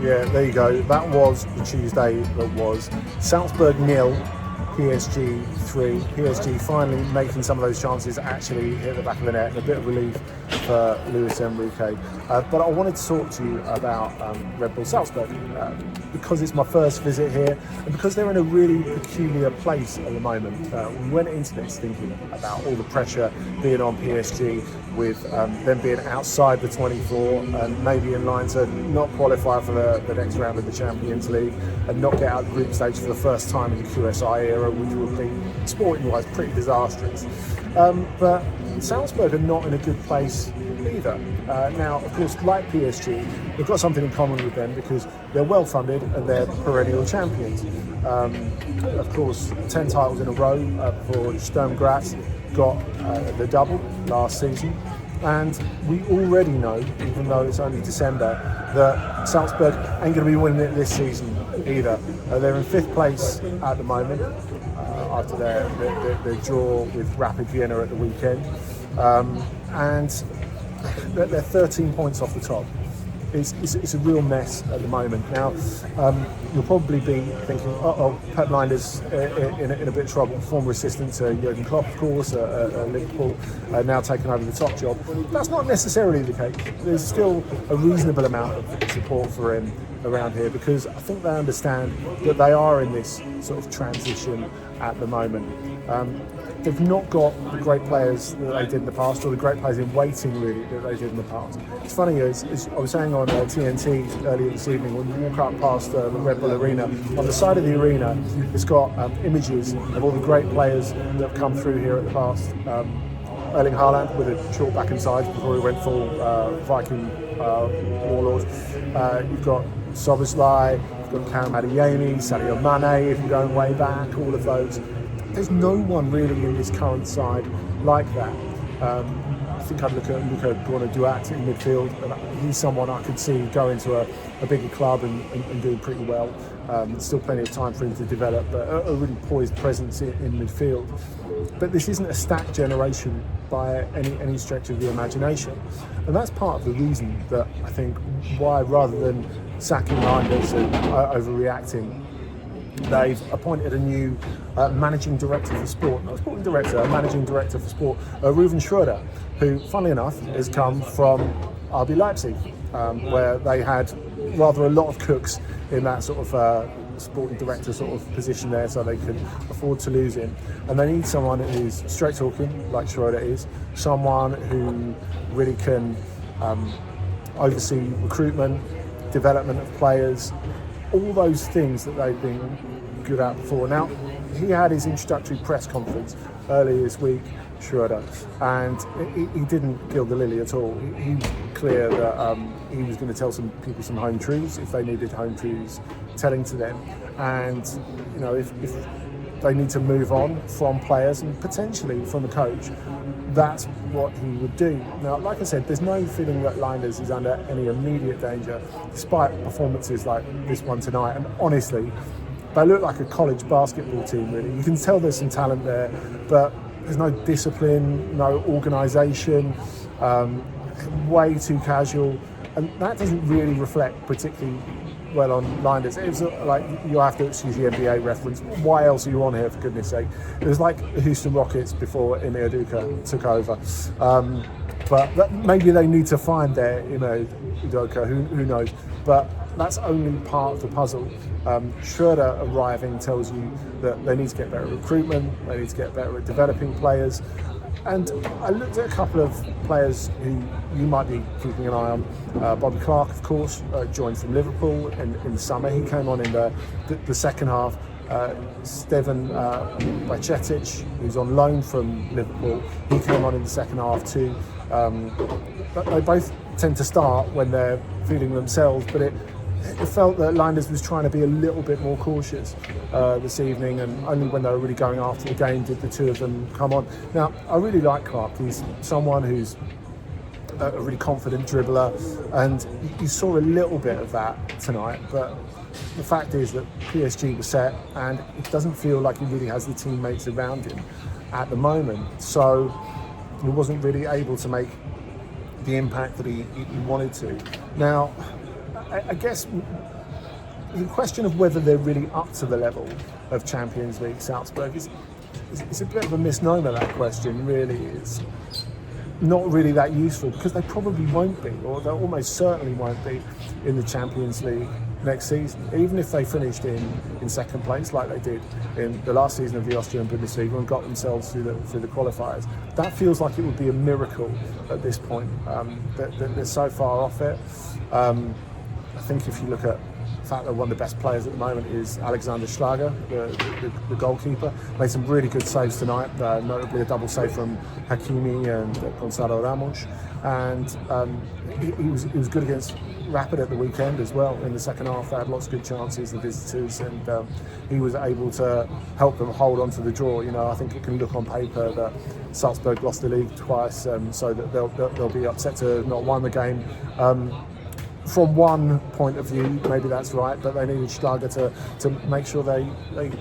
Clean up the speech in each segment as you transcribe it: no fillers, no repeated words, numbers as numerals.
Yeah, there you go. That was the Tuesday that was. Salzburg 0, PSG 3. PSG finally making some of those chances actually hit the back of the net, and a bit of relief for Luis Enrique. But I wanted to talk to you about Red Bull Salzburg because it's my first visit here, and because they're in a really peculiar place at the moment. We went into this thinking about all the pressure being on PSG, with them being outside the 24 and maybe in line to not qualify for the next round of the Champions League and not get out of the group stage for the first time in the QSI era, which would be, sporting-wise, pretty disastrous. But Salzburg are not in a good place either. Now, of course, like PSG, they've got something in common with them because they're well-funded and they're perennial champions. Of course, 10 titles in a row for Sturm Graz, got the double last season. And we already know, even though it's only December, that Salzburg ain't going to be winning it this season either. They're in 5th place at the moment after their draw with Rapid Vienna at the weekend. And they're 13 points off the top. It's a real mess at the moment. Now, you'll probably be thinking, Pep Lijnders in a bit of trouble. Former assistant to Jurgen Klopp, of course, at Liverpool, now taking over the top job. That's not necessarily the case. There's still a reasonable amount of support for him around here because I think they understand that they are in this sort of transition at the moment. They've not got the great players that they did in the past, or the great players in waiting, really, that they did in the past. It's funny, as I was saying on TNT earlier this evening, when you walk up past the Red Bull Arena, on the side of the arena, it's got images of all the great players that have come through here at the past. Erling Haaland with a short back and sides before he went full Viking warlord. You've got Szoboszlai, you've got Karim Adeyemi, Sadio Mane, if you're going way back, all of those. There's no one really in this current side like that. I think I'd look at Gourna-Douath in midfield, and he's someone I could see going to a bigger club and doing pretty well. Still plenty of time for him to develop, but a really poised presence in midfield. But this isn't a stacked generation by any stretch of the imagination. And that's part of the reason that I think why, rather than sacking Lijnders and overreacting, they've appointed a new managing director for sport. Not a sporting director, a managing director for sport, Ruven Schröder, who, funnily enough, has come from RB Leipzig, where they had rather a lot of cooks in that sort of sporting director sort of position there, so they could afford to lose him. And they need someone who's straight talking, like Schröder is, someone who really can oversee recruitment, development of players, all those things that they've been good at before. Now, he had his introductory press conference earlier this week, Schröder, and he didn't gild the lily at all. He was clear that he was going to tell some people some home truths if they needed home truths telling to them, and if they need to move on from players and potentially from a coach, that's what he would do. Now, like I said, there's no feeling that Lijnders is under any immediate danger, despite performances like this one tonight. And honestly, they look like a college basketball team, really. You can tell there's some talent there, but there's no discipline, no organisation, way too casual. And that doesn't really reflect particularly well on Lijnders. It was like, you'll have to excuse the NBA reference. Why else are you on here, for goodness sake? It was like the Houston Rockets before Emir Udoka took over. But maybe they need to find their Emir Udoka, who knows? But that's only part of the puzzle. Schröder arriving tells you that they need to get better at recruitment, they need to get better at developing players. And I looked at a couple of players who you might be keeping an eye on. Bobby Clark, of course, joined from Liverpool in the summer. He came on in the second half. Stevan Bajcetic, who's on loan from Liverpool, he came on in the second half too. But they both tend to start when they're feeling themselves, but it felt that Lijnders was trying to be a little bit more cautious this evening, and only when they were really going after the game did the two of them come on. Now, I really like Clark. He's someone who's a really confident dribbler, and you saw a little bit of that tonight, but the fact is that PSG was set, and it doesn't feel like he really has the teammates around him at the moment, so he wasn't really able to make the impact that he wanted to. Now, I guess the question of whether they're really up to the level of Champions League Salzburg is a bit of a misnomer. That question really is not really that useful, because they probably won't be, or they almost certainly won't be in the Champions League next season. Even if they finished in second place like they did in the last season of the Austrian Bundesliga and got themselves through the qualifiers, that feels like it would be a miracle at this point. They're so far off it. I think if you look at the fact that one of the best players at the moment is Alexander Schlager, the goalkeeper, made some really good saves tonight, notably a double save from Hakimi and Gonzalo Ramos, and he was good against Rapid at the weekend as well. In the second half, they had lots of good chances, the visitors, and he was able to help them hold on to the draw. I think it can look on paper that Salzburg lost the league twice, so that they'll be upset to have not won the game. From one point of view, maybe that's right, but they needed Schlager to make sure they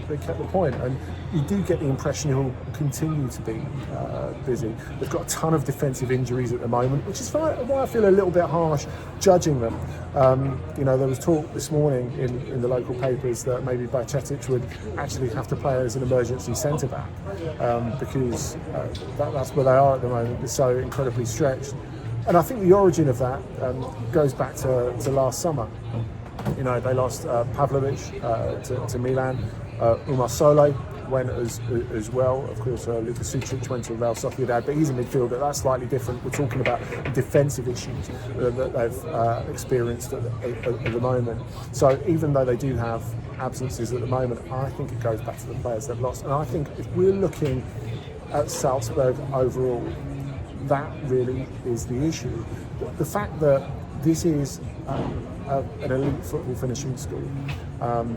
kept the point. And you do get the impression he'll continue to be busy. They've got a ton of defensive injuries at the moment, which is why I feel a little bit harsh judging them. There was talk this morning in the local papers that maybe Bajcetic would actually have to play as an emergency centre-back, because that's where they are at the moment. They're so incredibly stretched. And I think the origin of that goes back to last summer. They lost Pavlovic to Milan. Umar Sole went as well. Of course, Luka Sucic went to Real Sociedad, but he's a midfielder. That's slightly different. We're talking about defensive issues that they've experienced at the moment. So even though they do have absences at the moment, I think it goes back to the players they've lost. And I think if we're looking at Salzburg overall, that really is the issue. The fact that this is an elite football finishing school,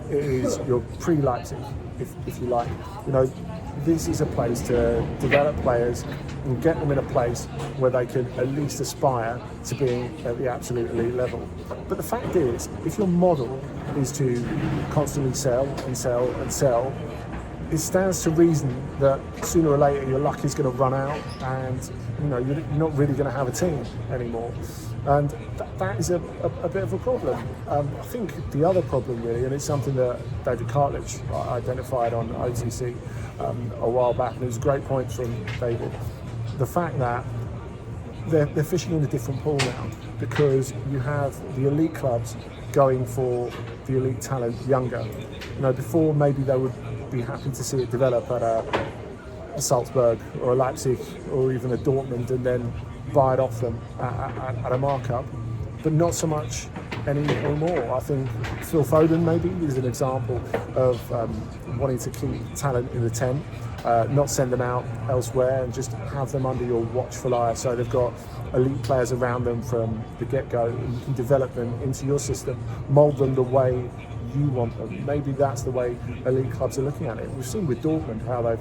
it is your pre-Leipzig, if you like. This is a place to develop players and get them in a place where they can at least aspire to being at the absolute elite level. But the fact is, if your model is to constantly sell and sell and sell, it stands to reason that sooner or later your luck is going to run out, and you're not really going to have a team anymore. And that is a bit of a problem. I think the other problem really, and it's something that David Cartledge identified on OTC a while back, and it was a great point from David, the fact that they're fishing in a different pool now, because you have the elite clubs going for the elite talent younger. Before maybe they would be happy to see it develop at a Salzburg or a Leipzig or even a Dortmund and then buy it off them at a markup, but not so much anymore. I think Phil Foden maybe is an example of wanting to keep talent in the tent, not send them out elsewhere and just have them under your watchful eye, so they've got elite players around them from the get-go, and you can develop them into your system, mould them the way you want them. Maybe that's the way elite clubs are looking at it. We've seen with Dortmund how they've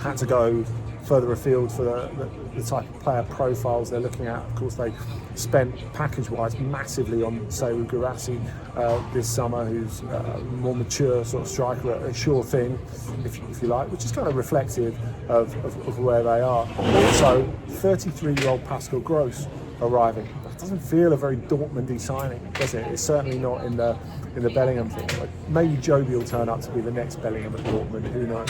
had to go further afield for the type of player profiles they're looking at. Of course, they spent package-wise massively on Seru Guirassy this summer, who's a more mature sort of striker, a sure thing, if you like, which is kind of reflective of where they are. Also, 33-year-old Pascal Gross arriving. That doesn't feel a very Dortmundy signing, does it? It's certainly not in the Bellingham thing. Like, maybe Joby will turn up to be the next Bellingham at Dortmund, who knows?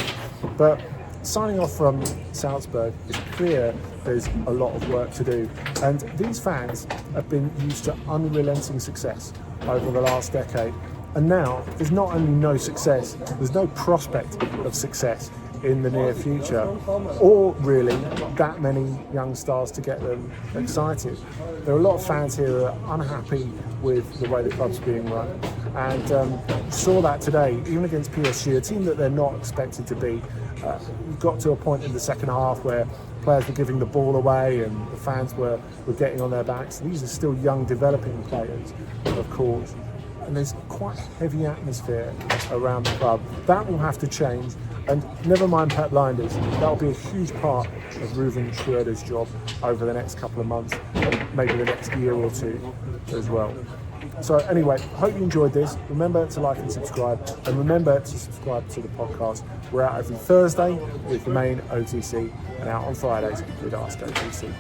But signing off from Salzburg, it's clear there's a lot of work to do, and these fans have been used to unrelenting success over the last decade, and now there's not only no success, there's no prospect of success in the near future, or really that many young stars to get them excited. There are a lot of fans here who are unhappy with the way the club's being run, and saw that today, even against PSG, a team that they're not expected to be. Got to a point in the second half where players were giving the ball away and the fans were getting on their backs. These are still young, developing players, of course, and there's quite a heavy atmosphere around the club. That will have to change, and never mind Pep Lijnders, that'll be a huge part of Ruven Schreuder's job over the next couple of months, and maybe the next year or two as well. So anyway, hope you enjoyed this. Remember to like and subscribe, and remember to subscribe to the podcast. We're out every Thursday with the main OTC, and out on Fridays with Ask OTC.